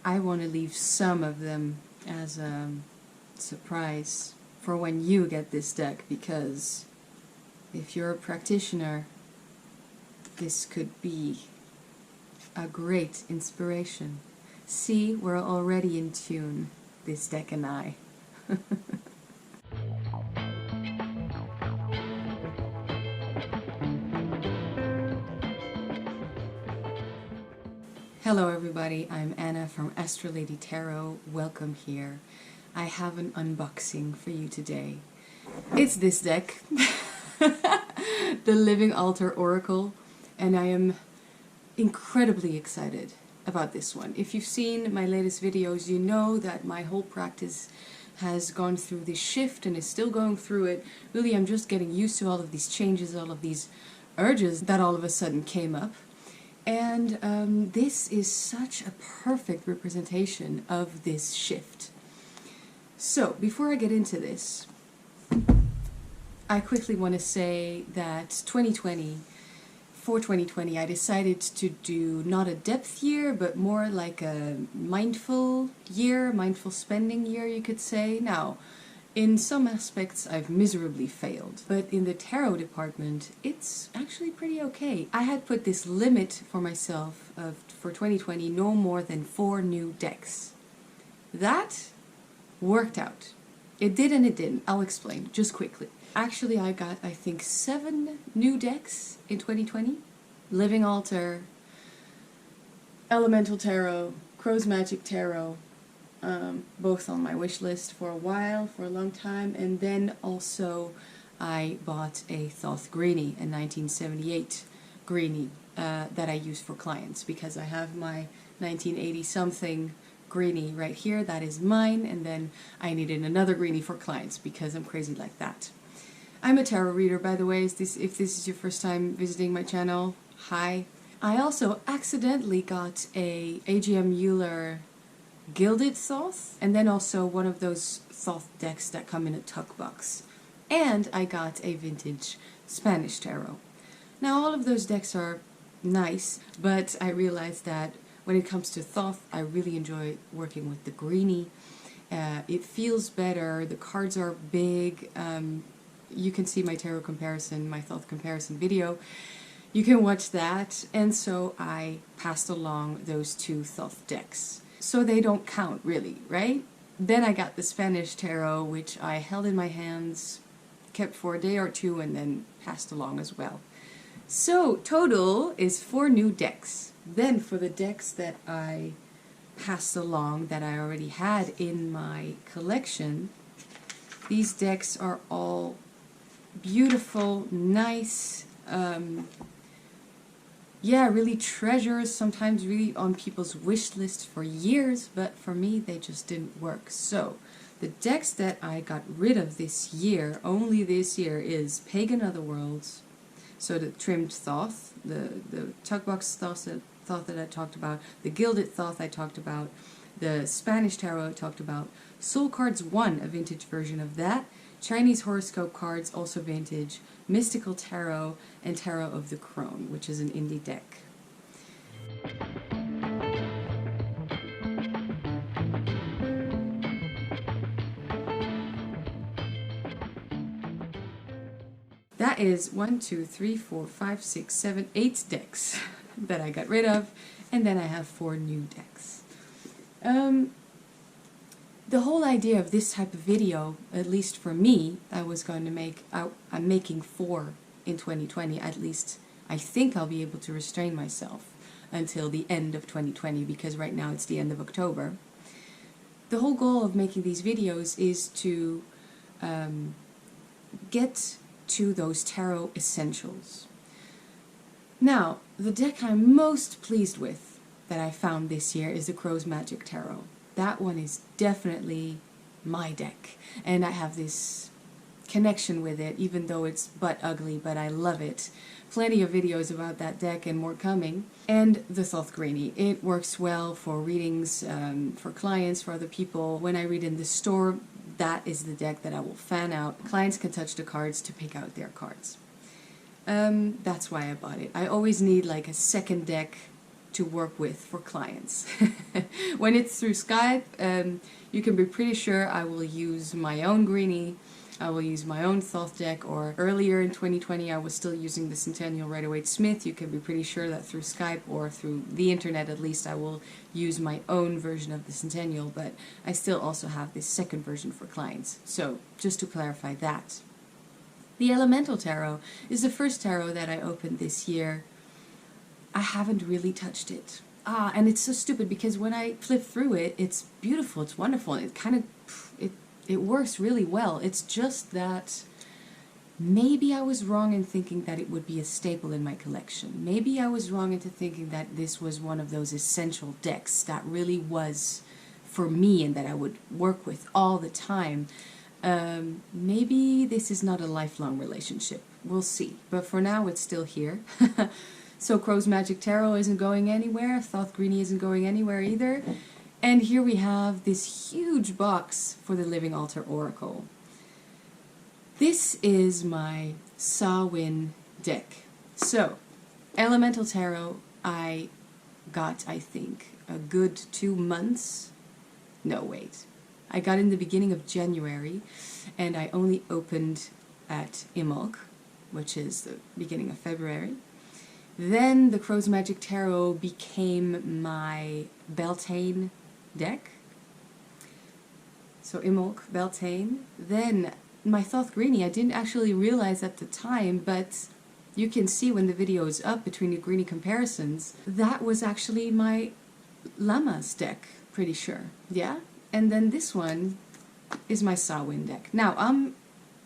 I want to leave some of them as a surprise for when you get this deck, because if you're a practitioner, this could be a great inspiration. See, we're already in tune, this deck and I. Hello everybody, I'm Anna from astralladytarot. Welcome here. I have an unboxing for you today. It's this deck, the Living Altar Oracle, and I am incredibly excited about this one. If you've seen my latest videos, you know that my whole practice has gone through this shift and is still going through it. Really, I'm just getting used to all of these changes, all of these urges that all of a sudden came up. And this is such a perfect representation of this shift. So, before I get into this, I quickly want to say that for 2020, I decided to do not a depth year, but more like a mindful year, mindful spending year, you could say. Now, in some aspects, I've miserably failed, but in the tarot department, it's actually pretty okay. I had put this limit for myself for 2020, no more than 4 new decks. That worked out. It did and it didn't. I'll explain just quickly. Actually, I got, I think, 7 new decks in 2020. Living Altar, Elemental Tarot, Crow's Magic Tarot, both on my wish list for a while, for a long time, and then also I bought a Thoth Greenie, a 1978 Greenie that I use for clients, because I have my 1980-something Greenie right here, that is mine, and then I needed another Greenie for clients because I'm crazy like that. I'm a tarot reader, by the way. If this is your first time visiting my channel, hi. I also accidentally got a AGM Euler Gilded Thoth, and then also one of those Thoth decks that come in a tuck box. And I got a vintage Spanish tarot. Now all of those decks are nice, but I realized that when it comes to Thoth, I really enjoy working with the Greenie. It feels better, the cards are big. You can see my tarot comparison, my Thoth comparison video. You can watch that, and so I passed along those 2 Thoth decks. So they don't count, really, right? Then I got the Spanish tarot, which I held in my hands, kept for a day or 2, and then passed along as well. So total is 4 new decks. Then for the decks that I passed along, that I already had in my collection, these decks are all beautiful, nice, yeah, really treasures, sometimes really on people's wish list for years, but for me they just didn't work. So the decks that I got rid of this year, only this year, is Pagan Otherworlds, so the trimmed Thoth, the tuckbox Thoth that I talked about, the Gilded Thoth I talked about, the Spanish Tarot I talked about, Soul Cards 1, a vintage version of that, Chinese horoscope cards, also vintage, Mystical Tarot, and Tarot of the Crone, which is an indie deck. That is 1, 2, 3, 4, 5, 6, 7, 8 decks that I got rid of, and then I have 4 new decks. The whole idea of this type of video, at least for me, I'm making 4 in 2020, at least I think I'll be able to restrain myself until the end of 2020, because right now it's the end of October. The whole goal of making these videos is to get to those tarot essentials. Now, the deck I'm most pleased with that I found this year is the Crow's Magic Tarot. That one is definitely my deck, and I have this connection with it, even though it's butt ugly, but I love it. Plenty of videos about that deck and more coming. And the Thoth Greenie. It works well for readings, for clients, for other people. When I read in the store, that is the deck that I will fan out. Clients can touch the cards to pick out their cards. That's why I bought it. I always need like a second deck to work with for clients. When it's through Skype, you can be pretty sure I will use my own greenie, I will use my own Thoth deck, or earlier in 2020 I was still using the Centennial Rider-Waite-Smith. You can be pretty sure that through Skype or through the internet at least I will use my own version of the Centennial, but I still also have this second version for clients. So just to clarify that. The Elemental Tarot is the first tarot that I opened this year. I haven't really touched it. And it's so stupid because when I flip through it, it's beautiful, it's wonderful, and it works really well. It's just that maybe I was wrong in thinking that it would be a staple in my collection. Maybe I was wrong into thinking that this was one of those essential decks that really was for me and that I would work with all the time. Maybe this is not a lifelong relationship. We'll see. But for now, it's still here. So Crow's Magic Tarot isn't going anywhere. Thoth Greenie isn't going anywhere either. And here we have this huge box for the Living Altar Oracle. This is my Samhain deck. So, Elemental Tarot, I got, I think, a good 2 months. No, wait. I got in the beginning of January, and I only opened at Imbolc, which is the beginning of February. Then the Crow's Magic Tarot became my Beltane deck. So Imbolc, Beltane. Then my Thoth Greenie, I didn't actually realize at the time, but you can see when the video is up between the Greenie comparisons, that was actually my Lammas deck, pretty sure. Yeah? And then this one is my Samhain deck. Now, I'm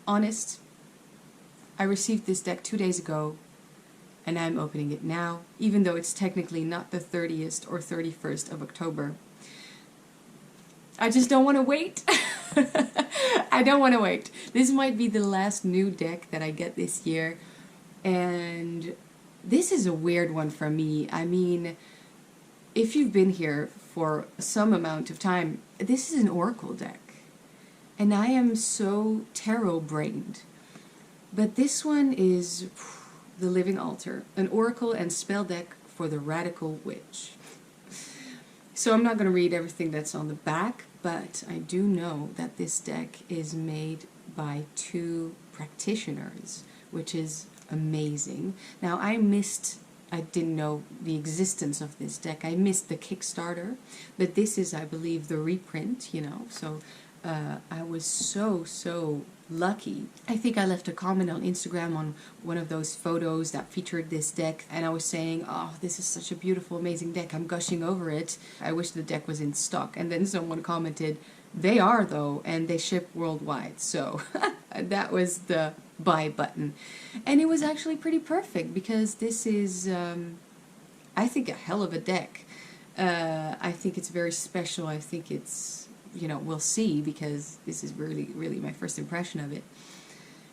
honest, I received this deck 2 days ago, and I'm opening it now, even though it's technically not the 30th or 31st of October. I just don't want to wait. I don't want to wait. This might be the last new deck that I get this year, and this is a weird one for me. I mean, if you've been here for some amount of time, this is an oracle deck, and I am so tarot-brained. But this one is the Living Altar, an oracle and spell deck for the Radical Witch. So I'm not going to read everything that's on the back, but I do know that this deck is made by 2 practitioners, which is amazing. Now, I didn't know the existence of this deck. I missed the Kickstarter, but this is, I believe, the reprint, you know, so I was so lucky. I think I left a comment on Instagram on one of those photos that featured this deck, and I was saying, oh, this is such a beautiful, amazing deck. I'm gushing over it. I wish the deck was in stock. And then someone commented, they are though, and they ship worldwide. So that was the buy button. And it was actually pretty perfect because this is, I think, a hell of a deck. I think it's very special. I think it's, you know, we'll see, because this is really my first impression of it,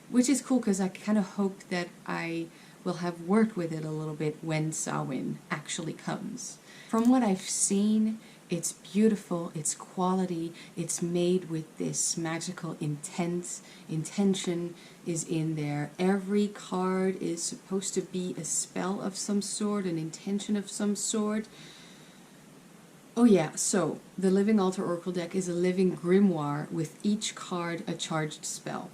which is cool because I kind of hope that I will have worked with it a little bit when Samhain actually comes. From what I've seen, it's beautiful, it's quality, it's made with this magical intention is in there. Every card is supposed to be a spell of some sort, an intention of some sort. Oh yeah, so the Living Altar Oracle deck is a living grimoire with each card a charged spell.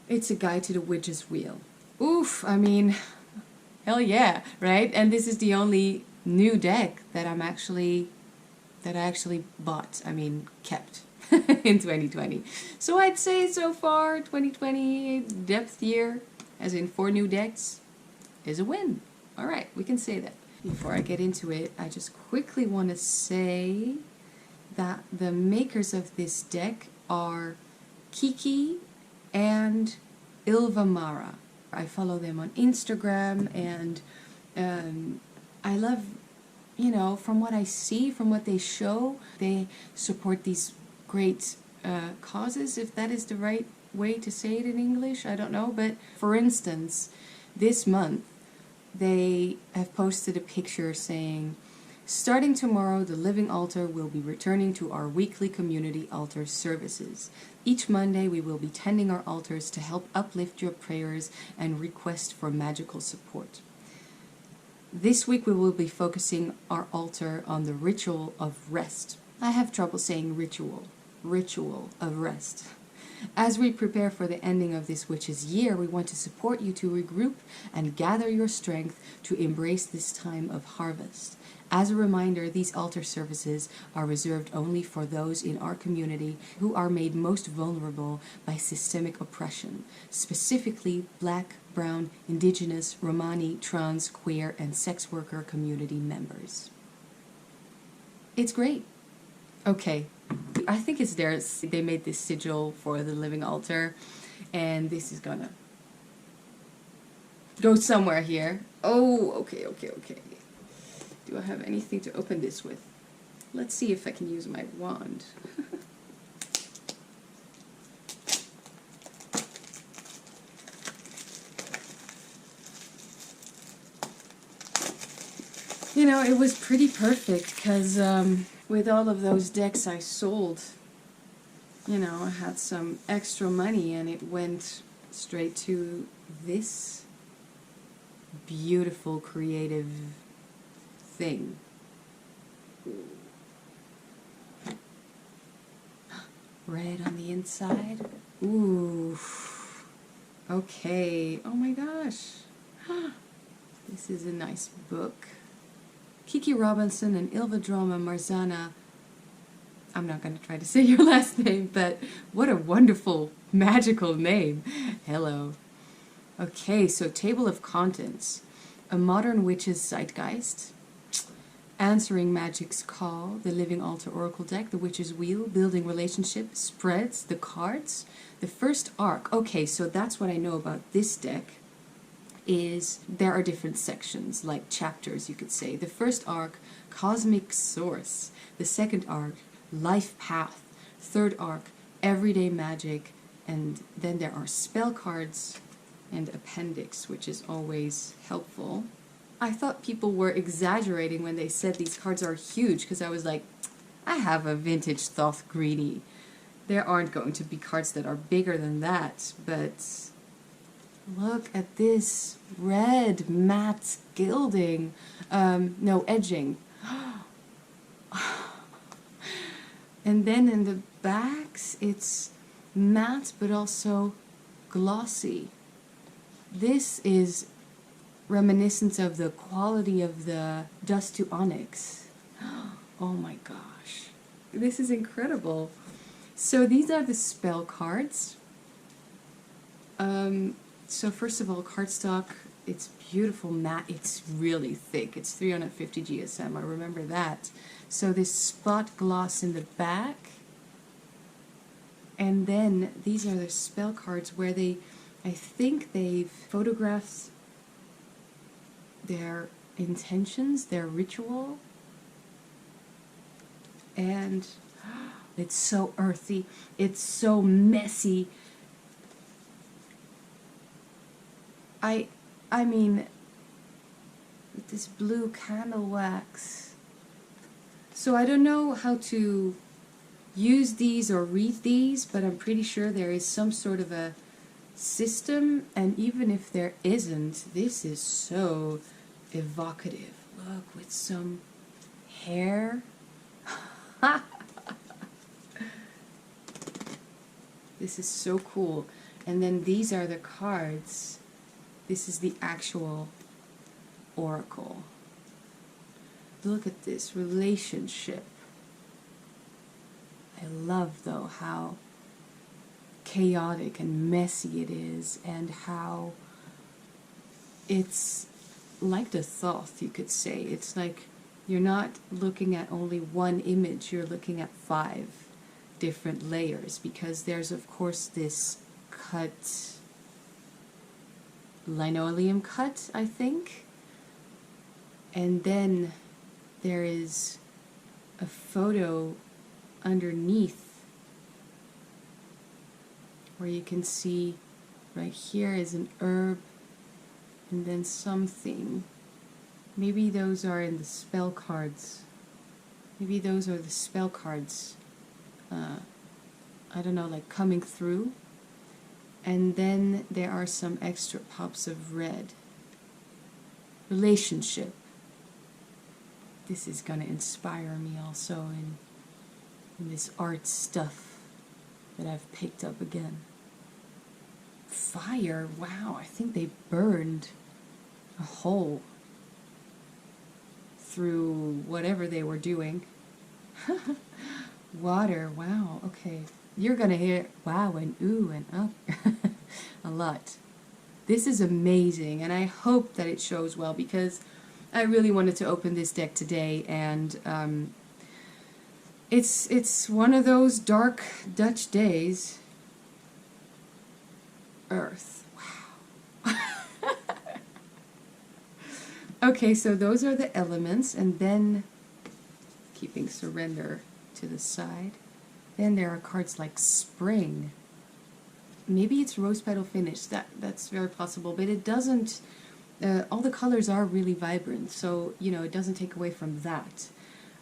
It's a guide to the Witch's Wheel. Oof, I mean, hell yeah, right? And this is the only new deck that I actually bought, kept in 2020. So I'd say so far 2020 depth year, as in 4 new decks, is a win. Alright, we can say that. Before I get into it, I just quickly want to say that the makers of this deck are Kiki and Ylvadroma. I follow them on Instagram, and I love, you know, from what I see, from what they show, they support these great causes, if that is the right way to say it in English, I don't know. But for instance, this month, they have posted a picture saying, starting tomorrow, the Living Altar will be returning to our weekly community altar services. Each Monday, we will be tending our altars to help uplift your prayers and request for magical support. This week we will be focusing our altar on the ritual of rest. I have trouble saying ritual. Ritual of rest. As we prepare for the ending of this witch's year, we want to support you to regroup and gather your strength to embrace this time of harvest. As a reminder, these altar services are reserved only for those in our community who are made most vulnerable by systemic oppression, specifically Black, Brown, Indigenous, Romani, trans, queer, and sex worker community members. It's great. Okay, I think it's theirs. They made this sigil for the living altar, and this is gonna go somewhere here. Oh, okay. Do I have anything to open this with? Let's see if I can use my wand. You know, it was pretty perfect because with all of those decks I sold, you know, I had some extra money and it went straight to this beautiful creative thing. Red on the inside. Ooh. Okay. Oh my gosh. This is a nice book. Kiki Robinson and Ylvadroma Marzanna. I'm not going to try to say your last name, but what a wonderful, magical name. Hello. Okay, so table of contents. A modern witch's zeitgeist. Answering Magic's Call, the Living Altar Oracle deck, the Witch's Wheel, Building Relationship, Spreads, the cards, the first arc. Okay, so that's what I know about this deck, is there are different sections, like chapters, you could say. The first arc, Cosmic Source. The second arc, Life Path. Third arc, Everyday Magic. And then there are spell cards and appendix, which is always helpful. I thought people were exaggerating when they said these cards are huge, because I was like, I have a vintage Thoth Greedy. There aren't going to be cards that are bigger than that, but look at this red matte gilding. No, edging. And then in the backs, it's matte but also glossy. This is reminiscent of the quality of the dust to onyx. Oh my gosh. This is incredible. So these are the spell cards. So first of all, cardstock, it's beautiful matte. It's really thick. It's 350 GSM, I remember that. So this spot gloss in the back. And then these are the spell cards where I think they've photographed their intentions, their ritual. And it's so earthy. It's so messy. I mean, this blue candle wax. So I don't know how to use these or read these, but I'm pretty sure there is some sort of a system, and even if there isn't, this is so evocative. Look, with some hair. This is so cool. And then these are the cards. This is the actual oracle. Look at this relationship. I love, though, how chaotic and messy it is, and how it's like the Thoth, you could say. It's like you're not looking at only one image, you're looking at 5 different layers, because there's, of course, this cut, linoleum cut, I think, and then there is a photo underneath where you can see right here is an herb and then something. Maybe those are in the spell cards. Maybe those are the spell cards. I don't know, like coming through. And then there are some extra pops of red. Relationship. this is going to inspire me also in this art stuff that I've picked up again. Fire, wow, I think they burned a hole through whatever they were doing. Water, wow, okay. You're gonna hear wow and ooh and oh a lot. This is amazing, and I hope that it shows well, because I really wanted to open this deck today, and it's one of those dark Dutch days. Earth, wow. Okay, so those are the elements, and then keeping surrender to the side. Then there are cards like spring. Maybe it's rose petal finish. That's very possible, but it doesn't. All the colors are really vibrant, so you know it doesn't take away from that.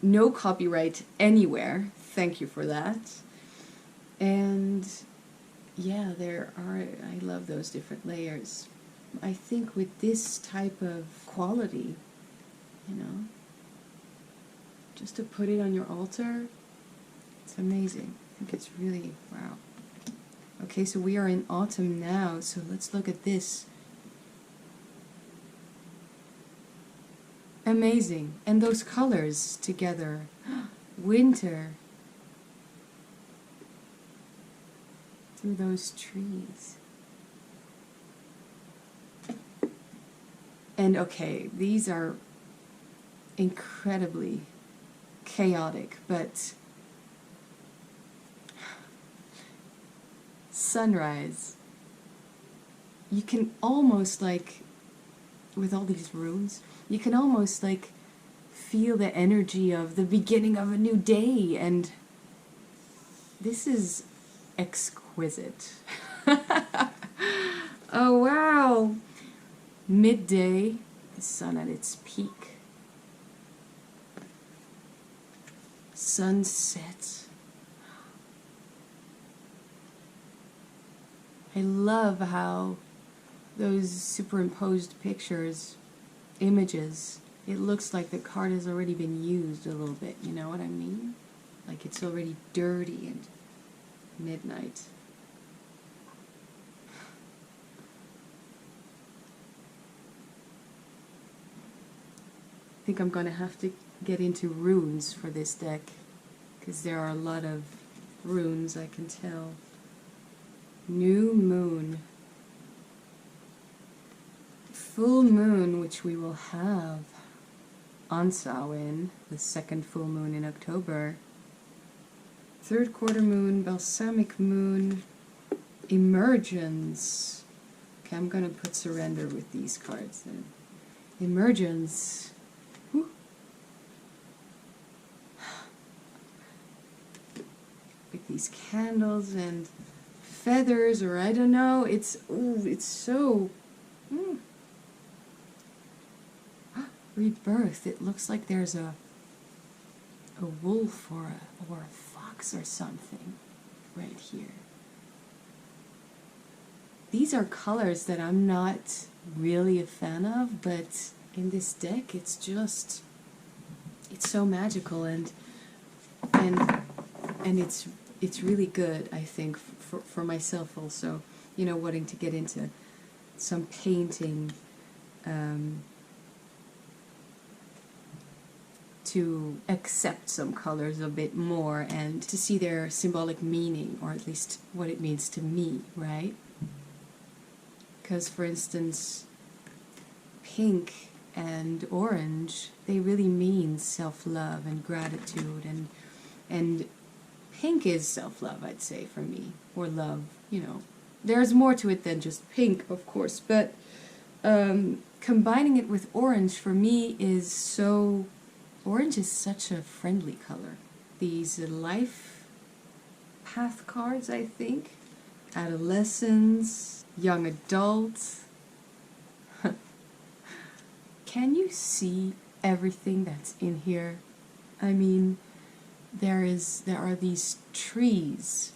No copyright anywhere. Thank you for that. And yeah, there are. I love those different layers. I think with this type of quality, you know, just to put it on your altar. It's amazing. I think it's really, wow. Okay, so we are in autumn now, so let's look at this. Amazing. And those colors together. Winter. Through those trees. And okay, these are incredibly chaotic, but sunrise. You can almost like, with all these runes, you can almost like feel the energy of the beginning of a new day, and this is exquisite. Oh wow! Midday, the sun at its peak. Sunset. I love how those superimposed pictures, images, it looks like the card has already been used a little bit, you know what I mean? Like it's already dirty and midnight. I think I'm going to have to get into runes for this deck, because there are a lot of runes, I can tell. New moon. Full moon, which we will have on Samhain, the second full moon in October. Third quarter moon, balsamic moon, emergence. Okay, I'm going to put surrender with these cards then. Emergence. Whew. With these candles and feathers, or I don't know, it's, ooh, it's so, rebirth. It looks like there's a wolf or a fox or something right here. These are colors that I'm not really a fan of, but in this deck it's just, it's so magical, and it's really good, I think, for myself also, you know, wanting to get into some painting, to accept some colors a bit more and to see their symbolic meaning, or at least what it means to me, right? Because, for instance, pink and orange, they really mean self-love and gratitude, and pink is self-love, I'd say, for me, or love, you know. There's more to it than just pink, of course, but combining it with orange, for me, is so... Orange is such a friendly color. These life path cards, I think. Adolescence, young adults. Can you see everything that's in here? I mean, there are these trees,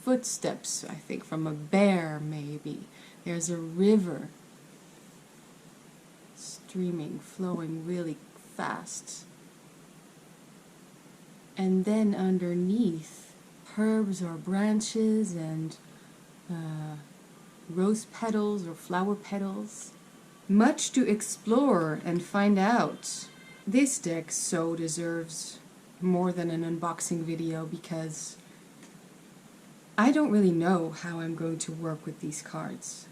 footsteps, I think, from a bear, maybe. There's a river streaming, flowing really fast. And then underneath, herbs or branches and rose petals or flower petals. Much to explore and find out. This deck so deserves more than an unboxing video because I don't really know how I'm going to work with these cards.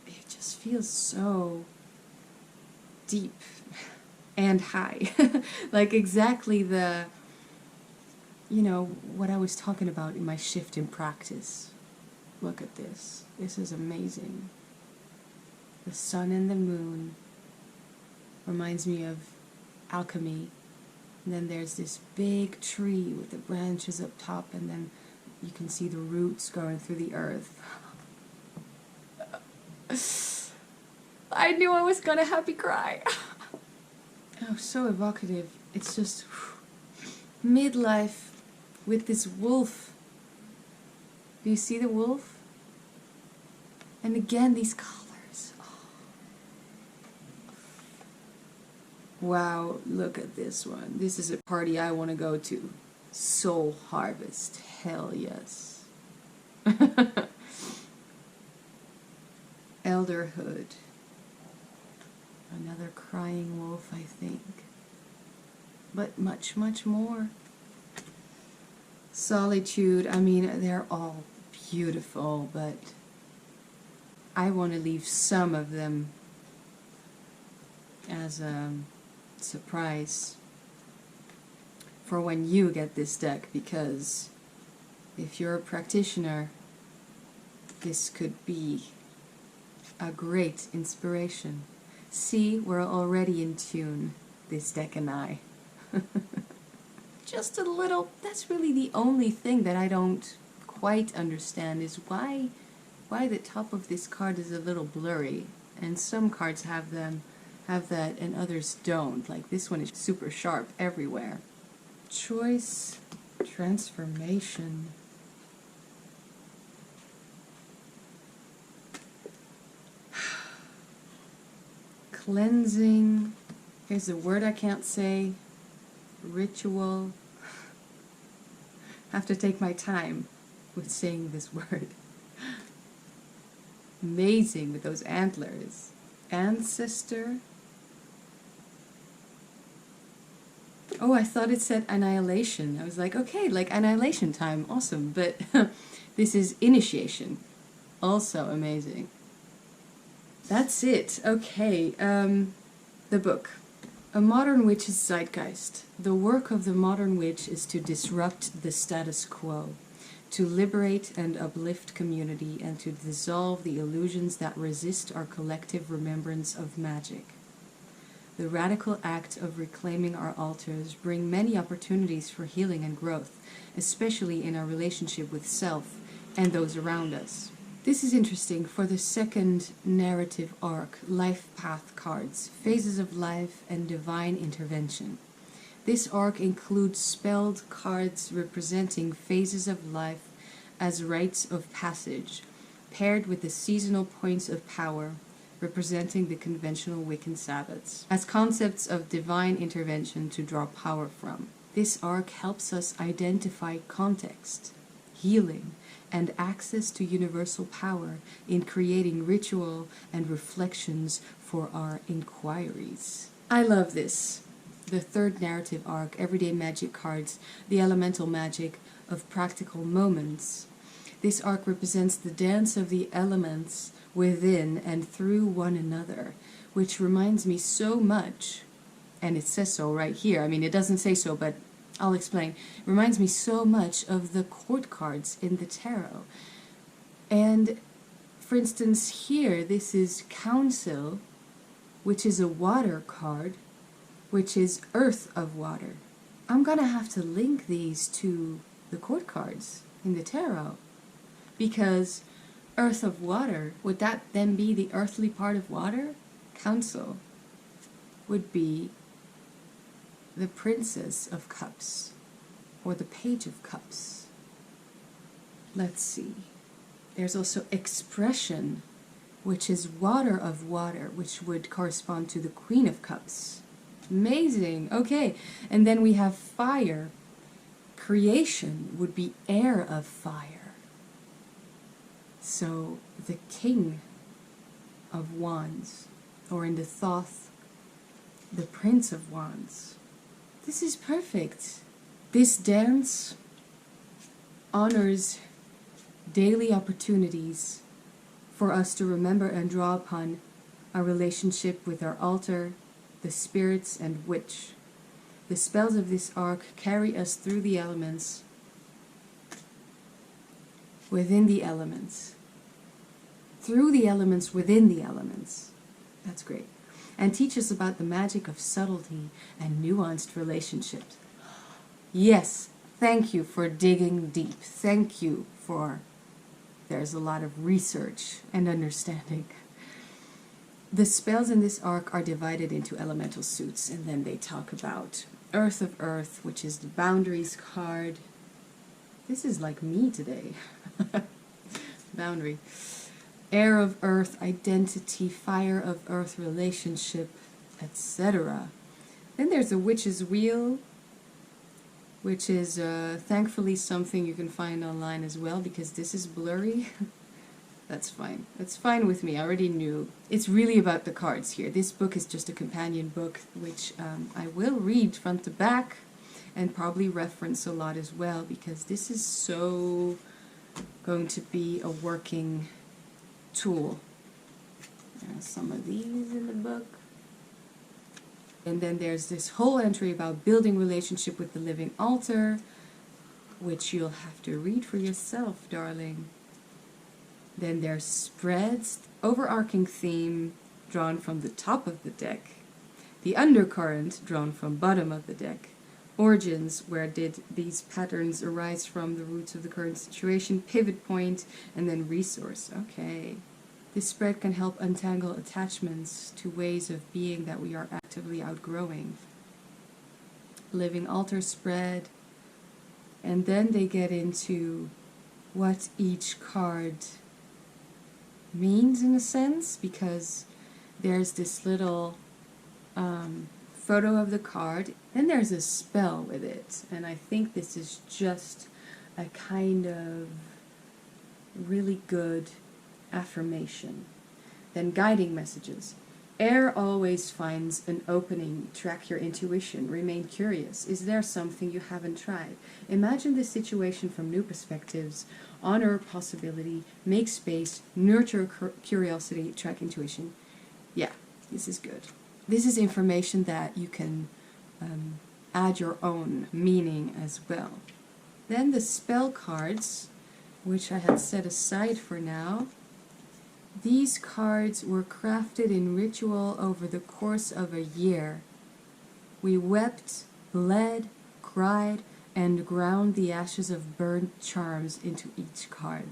It just feels so deep and high. Like exactly the, you know, what I was talking about in my shift in practice. Look at this. This is amazing. The sun and the moon reminds me of alchemy. And then there's this big tree with the branches up top, and then you can see the roots going through the earth. I knew I was gonna happy cry. Oh, so evocative. It's just midlife with this wolf. Do you see the wolf? And again, these colors. Oh. Wow, look at this one. This is a party I want to go to. Soul Harvest. Hell yes. Elderhood. Another crying wolf, I think. But much, much more. Solitude. I mean, they're all beautiful, but I want to leave some of them as a surprise for when you get this deck, because if you're a practitioner, this could be a great inspiration. See, we're already in tune, this deck and I. Just a little, that's really the only thing that I don't quite understand is why the top of this card is a little blurry, and some cards have that and others don't. Like this one is super sharp everywhere. Choice, transformation. Cleansing. Here's a word I can't say. Ritual. I have to take my time with saying this word. Amazing with those antlers. Ancestor. Oh, I thought it said annihilation. I was like, okay, like annihilation time, awesome. But this is initiation. Also amazing. That's it. Okay, the book. A modern witch's zeitgeist. The work of the modern witch is to disrupt the status quo, to liberate and uplift community, and to dissolve the illusions that resist our collective remembrance of magic. The radical act of reclaiming our altars bring many opportunities for healing and growth, especially in our relationship with self and those around us. This is interesting for the second narrative arc, Life Path cards, Phases of Life and Divine Intervention. This arc includes spelled cards representing phases of life as rites of passage, paired with the seasonal points of power, representing the conventional Wiccan sabbats, as concepts of divine intervention to draw power from. This arc helps us identify context, healing, and access to universal power in creating ritual and reflections for our inquiries. I love this. The third narrative arc, Everyday Magic cards, the elemental magic of practical moments. This arc represents the dance of the elements within and through one another, which reminds me so much, and it says so right here, I mean it doesn't say so, but I'll explain. It reminds me so much of the court cards in the tarot. And for instance here, this is Council, which is a water card, which is Earth of Water. I'm gonna have to link these to the court cards in the tarot, because Earth of Water, would that then be the earthly part of water? Council would be the Princess of Cups, or the Page of Cups. Let's see. There's also Expression, which is Water of Water, which would correspond to the Queen of Cups. Amazing. Okay, and then we have Fire, creation would be heir of fire. So the King of Wands, or in the Thoth, the Prince of Wands. This is perfect. This dance honors daily opportunities for us to remember and draw upon our relationship with our altar, the spirits, and witch. The spells of this arc carry us through the elements, within the elements, through the elements, within the elements. That's great. And teach us about the magic of subtlety and nuanced relationships. Yes, thank you for digging deep. Thank you for... There's a lot of research and understanding. The spells in this arc are divided into elemental suits, and then they talk about Earth of Earth, which is the Boundaries card. This is like me today. Boundary. Air of Earth, Identity, Fire of Earth, Relationship, etc. Then there's the Witch's Wheel, which is thankfully something you can find online as well, because this is blurry. That's fine. That's fine with me. I already knew. It's really about the cards here. This book is just a companion book, which I will read front to back and probably reference a lot as well, because this is so going to be a working tool. There are some of these in the book. And then there's this whole entry about building relationship with the living altar, which you'll have to read for yourself, darling. Then there's spreads, overarching theme drawn from the top of the deck, the undercurrent drawn from bottom of the deck, origins, where did these patterns arise from, the roots of the current situation, pivot point, and then resource. Okay. This spread can help untangle attachments to ways of being that we are actively outgrowing. Living altar spread, and then they get into what each card means in a sense, because there's this little photo of the card, then there's a spell with it, and I think this is just a kind of really good affirmation. Then guiding messages. Air always finds an opening. Track your intuition. Remain curious. Is there something you haven't tried? Imagine the situation from new perspectives. Honor possibility. Make space. Nurture curiosity. Track intuition. Yeah, this is good. This is information that you can add your own meaning as well. Then the spell cards, which I had set aside for now. These cards were crafted in ritual over the course of a year. We wept, bled, cried, and ground the ashes of burned charms into each card.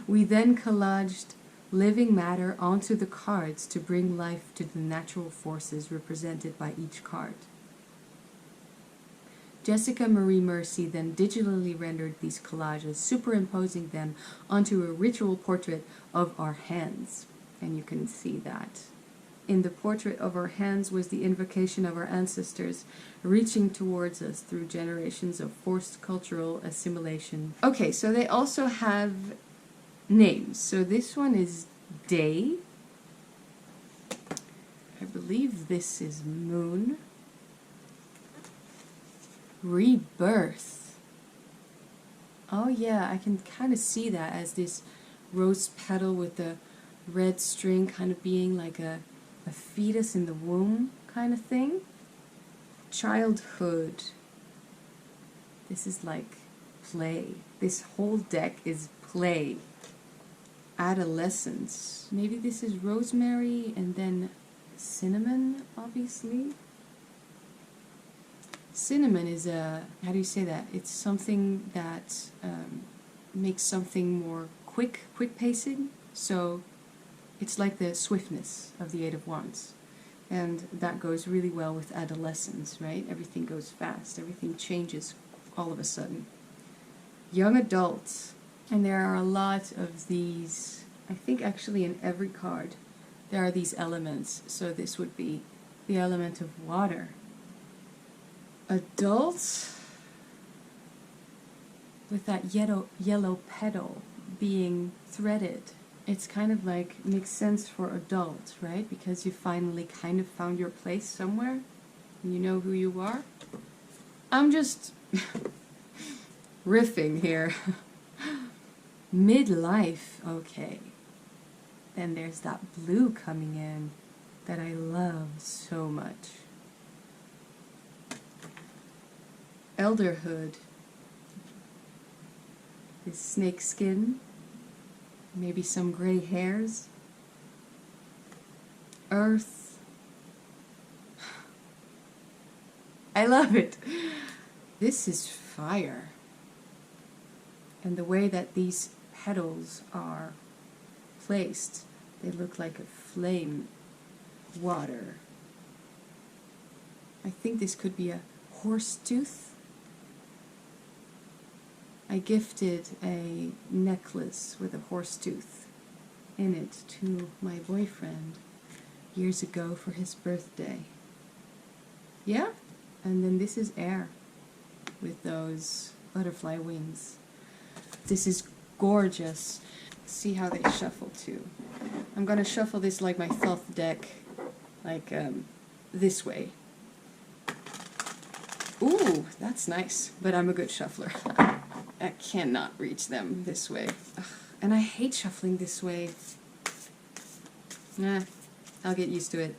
We then collaged living matter onto the cards to bring life to the natural forces represented by each card. Jessica Marie Mercy then digitally rendered these collages, superimposing them onto a ritual portrait of our hands. And you can see that. In the portrait of our hands was the invocation of our ancestors, reaching towards us through generations of forced cultural assimilation. Okay, so they also have names. So this one is Day. I believe this is Moon. Rebirth. Oh yeah, I can kind of see that as this rose petal with the red string kind of being like a fetus in the womb kind of thing. Childhood. This is like play. This whole deck is play. Adolescence. Maybe this is rosemary and then cinnamon, obviously. Cinnamon is a, how do you say that? It's something that makes something more quick pacing. So it's like the swiftness of the Eight of Wands. And that goes really well with adolescence, right? Everything goes fast. Everything changes all of a sudden. Young adults. And there are a lot of these, I think actually in every card, there are these elements. So this would be the element of water. Adults, with that yellow petal being threaded. It's kind of like, makes sense for adults, right? Because you finally kind of found your place somewhere, and you know who you are. I'm just riffing here. Midlife, okay. Then there's that blue coming in that I love so much. Elderhood. This snake skin. Maybe some gray hairs. Earth. I love it. This is fire. And the way that these petals are placed, they look like a flame. Water. I think this could be a horse tooth. I gifted a necklace with a horse tooth in it to my boyfriend years ago for his birthday. Yeah? And then this is air with those butterfly wings. This is gorgeous. See how they shuffle too. I'm gonna shuffle this like my Thoth deck, like this way. Ooh, that's nice, but I'm a good shuffler. I cannot reach them this way. Ugh. And I hate shuffling this way. Nah, I'll get used to it.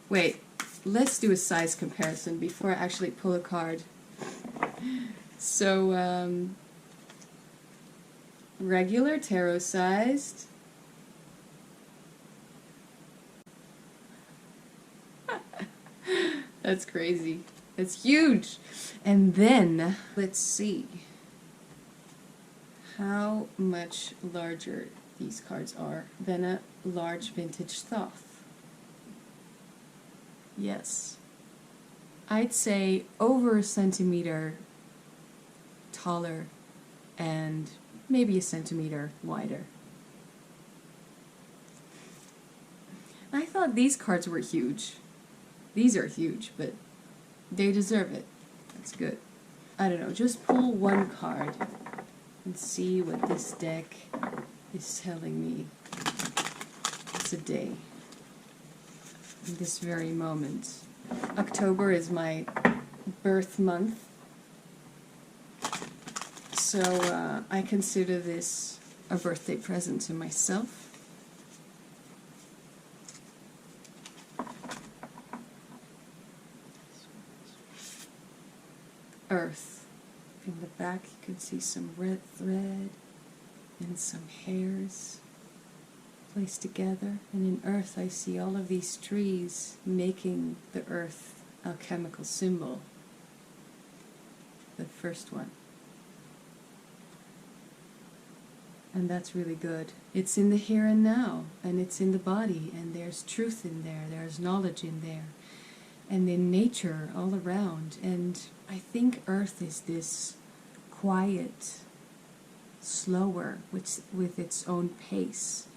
Wait, let's do a size comparison before I actually pull a card. So, regular tarot sized. That's crazy. It's huge. And then, let's see how much larger these cards are than a large vintage Thoth. Yes. I'd say over a centimeter taller and maybe a centimeter wider. I thought these cards were huge. These are huge, but they deserve it. That's good. I don't know, just pull one card and see what this deck is telling me today, in this very moment. October is my birth month, so I consider this a birthday present to myself. Earth. In the back you can see some red thread and some hairs placed together, and in earth I see all of these trees making the earth alchemical symbol. The first one. And that's really good. It's in the here and now, and it's in the body, and there's truth in there, there's knowledge in there, and in nature all around. And I think earth is this quiet, slower, with its own pace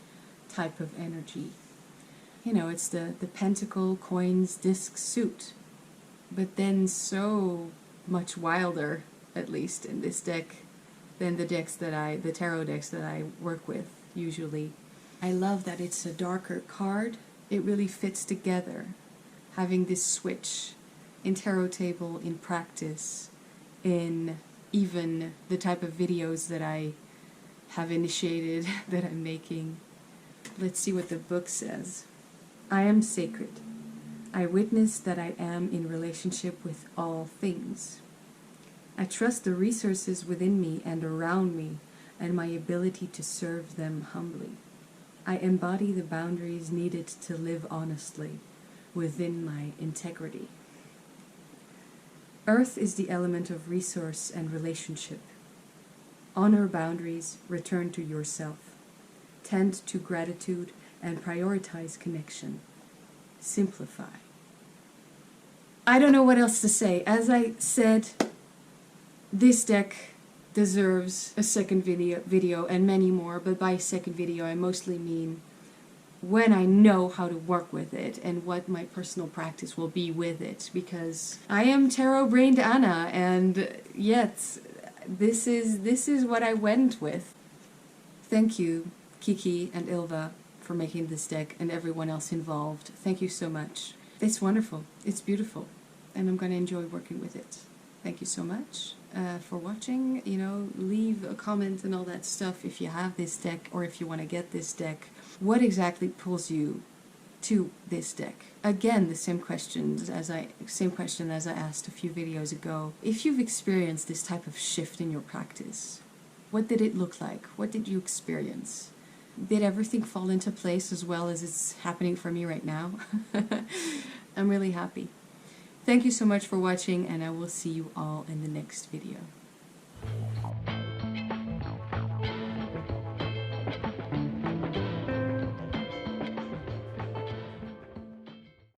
type of energy. You know, it's the pentacle, coins, disc suit, but then so much wilder, at least in this deck, than the tarot decks that I work with usually. I love that it's a darker card. It really fits together, having this switch in tarot table, in practice, in even the type of videos that I have initiated, that I'm making. Let's see what the book says. I am sacred. I witness that I am in relationship with all things. I trust the resources within me and around me and my ability to serve them humbly. I embody the boundaries needed to live honestly within my integrity. Earth is the element of resource and relationship. Honor boundaries, return to yourself. Tend to gratitude and prioritize connection. Simplify. I don't know what else to say. As I said, this deck deserves a second video and many more, but by second video I mostly mean when I know how to work with it and what my personal practice will be with it, because I am tarot-brained Anna, and yet this is what I went with. Thank you, Kiki and Ylva, for making this deck, and everyone else involved. Thank you so much. It's wonderful. It's beautiful. And I'm going to enjoy working with it. Thank you so much for watching. You know, leave a comment and all that stuff if you have this deck or if you want to get this deck. What exactly pulls you to this deck? Again, the same question as I asked a few videos ago. If you've experienced this type of shift in your practice, what did it look like? What did you experience? Did everything fall into place as well as it's happening for me right now? I'm really happy. Thank you so much for watching, and I will see you all in the next video.